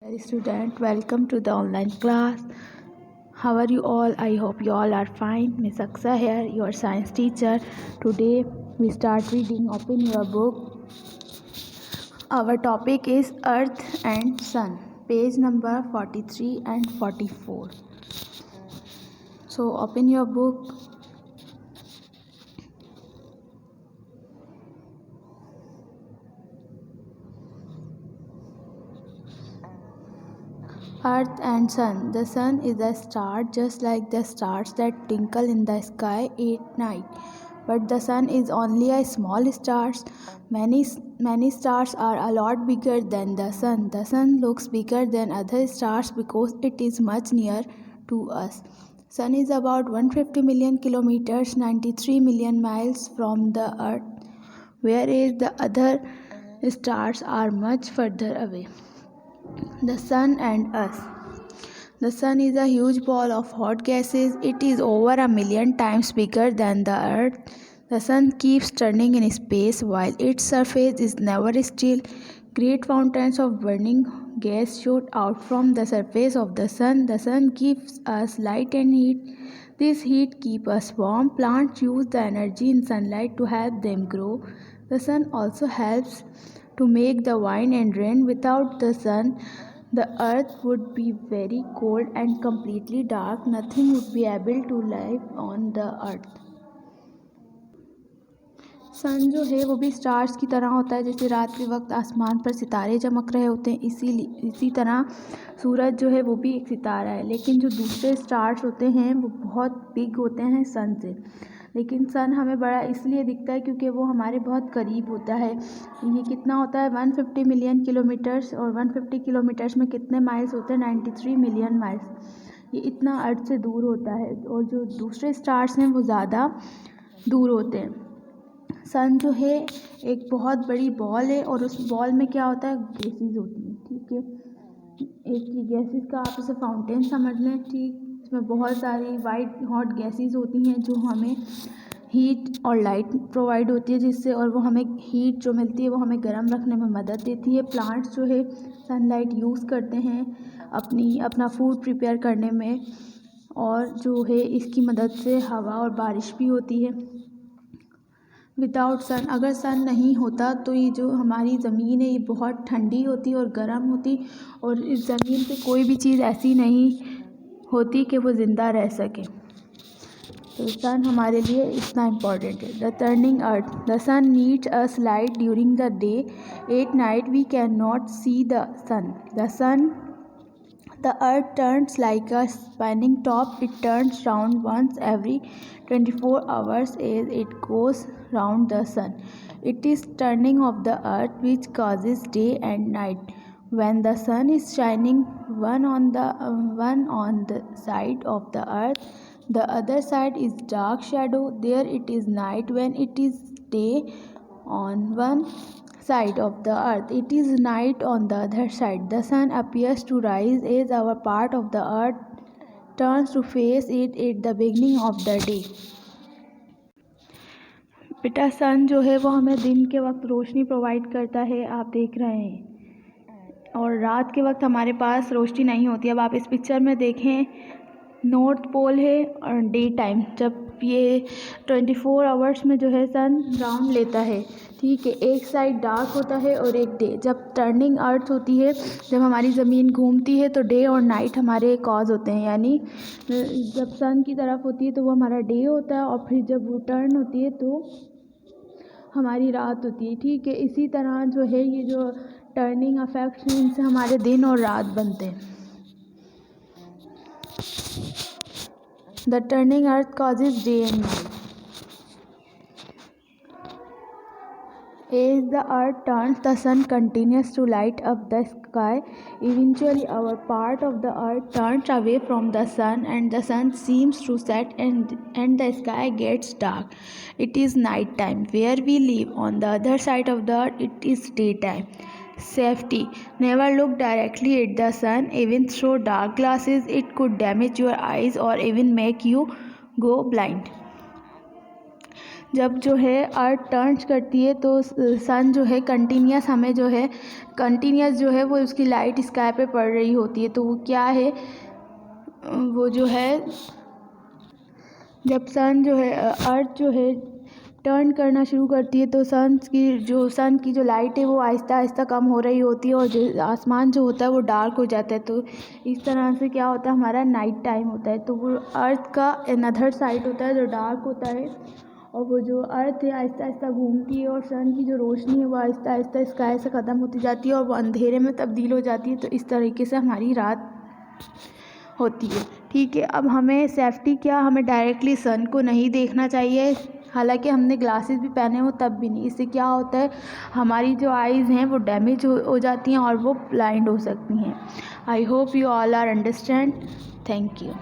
Dear student, welcome to the online class. How are you all? I hope you all are fine. Miss Aksa here, your science teacher. Today we start reading. Open your book. Our topic is Earth and Sun. Page number 43 and 44. So open your book. Earth and Sun. The Sun is a star just like the stars that twinkle in the sky at night. But the Sun is only a small star. Many stars are a lot bigger than the Sun. The Sun looks bigger than other stars because it is much nearer to us. Sun is about 150 million kilometers, 93 million miles from the Earth, whereas the other stars are much further away. The Sun and us. The Sun is a huge ball of hot gases. It is over a million times bigger than the Earth. The Sun keeps turning in space while its surface is never still. Great fountains of burning gas shoot out from the surface of the Sun. The Sun gives us light and heat. This heat keeps us warm. Plants use the energy in sunlight to help them grow. The Sun also helps to make the wind and rain. Without the Sun, the earth would be very cold and completely dark. Nothing would be able to live on the earth. सन जो है वो भी stars की तरह होता है। जैसे रात के वक्त आसमान पर सितारे चमक रहे होते हैं, इसी तरह सूरज जो है वो भी एक सितारा है। लेकिन जो दूसरे स्टार्स होते हैं वो बहुत बिग होते हैं सन से। लेकिन सन हमें बड़ा इसलिए दिखता है क्योंकि वो हमारे बहुत करीब होता है। ये कितना होता है 150 मिलियन किलोमीटर्स, और 150 किलोमीटर्स में कितने माइल्स होते हैं 93 मिलियन माइल्स। ये इतना अर्थ से दूर होता है, और जो दूसरे स्टार्स हैं वो ज़्यादा दूर होते हैं। सन जो है एक बहुत बड़ी बॉल है, और उस बॉल में क्या होता है गैसेस होती हैं। ठीक है, एक ही गैसेस का आप इसे फाउंटेन समझ लें। ठीक, इसमें बहुत सारी वाइट हॉट गैसेस होती हैं जो हमें हीट और लाइट प्रोवाइड होती है, जिससे और वो हमें हीट जो मिलती है वो हमें गर्म रखने में मदद देती है। प्लांट्स जो है सनलाइट यूज़ करते हैं अपना फूड प्रिपेयर करने में, और जो है इसकी मदद से हवा और बारिश भी होती है। विदाउट सन, अगर सन नहीं होता तो ये जो हमारी ज़मीन है ये बहुत ठंडी होती और गर्म होती, और इस ज़मीन पे कोई भी चीज़ ऐसी नहीं होती कि वो ज़िंदा रह सके। तो सन हमारे लिए इतना इम्पॉर्टेंट है। The turning earth. The sun needs us light during the day. At night we can not see the sun. The earth turns like a spinning top. It turns round once every 24 hours as it goes round the sun. It is turning of the earth which causes day and night. When the sun is shining one on the side of the earth, the other side is dark shadow. There it is night when it is day on one side of the earth. It is night on the other side. The sun appears to rise as our part of the earth turns to face it at the beginning of the day. बेटा सन जो है वो हमें दिन के वक्त रोशनी provide करता है, आप देख रहे हैं, और रात के वक्त हमारे पास रोशनी नहीं होती। अब आप इस पिक्चर में देखें, नॉर्थ पोल है और डे टाइम, जब ये 24 आवर्स में जो है सन राउंड लेता है। ठीक है, एक साइड डार्क होता है और एक डे। जब टर्निंग अर्थ होती है, जब हमारी ज़मीन घूमती है तो डे और नाइट हमारे कॉज होते हैं। यानी जब सन की तरफ होती है तो वो हमारा डे होता है, और फिर जब वो टर्न होती है तो हमारी रात होती है। ठीक है, इसी तरह जो है ये जो टर्निंग अफेक्ट्स हैं इनसे हमारे दिन और रात बनते हैं। The turning earth causes day and night. As the earth turns, the sun continues to light up the sky. Eventually, our part of the earth turns away from the sun, and the sun seems to set, and the sky gets dark. It is night time. Where we live, on the other side of the earth, it is daytime. Safety. Never look directly at the sun. Even through dark glasses, it could damage your eyes or even make you go blind. जब जो है अर्थ turns करती है तो सन जो है continuous हमें जो है कंटिन्यूस जो है वो उसकी लाइट स्काई पे पड़ रही होती है। तो वो क्या है, वो जो है जब सन जो है अर्थ जो है टर्न करना शुरू करती है तो सन की जो लाइट है वो आहिस्ता आहिस्ता कम हो रही होती है और जो आसमान जो होता है वो डार्क हो जाता है। तो इस तरह से क्या होता है, हमारा नाइट टाइम होता है। तो वो अर्थ का अनदर साइड होता है जो डार्क होता है, और वो जो अर्थ है आहिस्ता आहिस्ता घूमती है और सन की जो रोशनी है वो आहिस्ता आहिस्ता स्काई से ख़त्म होती जाती है और वो अंधेरे में तब्दील हो जाती है। तो इस तरीके से हमारी रात होती है। ठीक है, अब हमें सेफ्टी क्या, हमें डायरेक्टली सन को नहीं देखना चाहिए, हालांकि हमने ग्लासेस भी पहने हो तब भी नहीं। इससे क्या होता है, हमारी जो आइज़ हैं वो डैमेज हो जाती हैं और वो ब्लाइंड हो सकती हैं। I hope you all are understand. Thank you.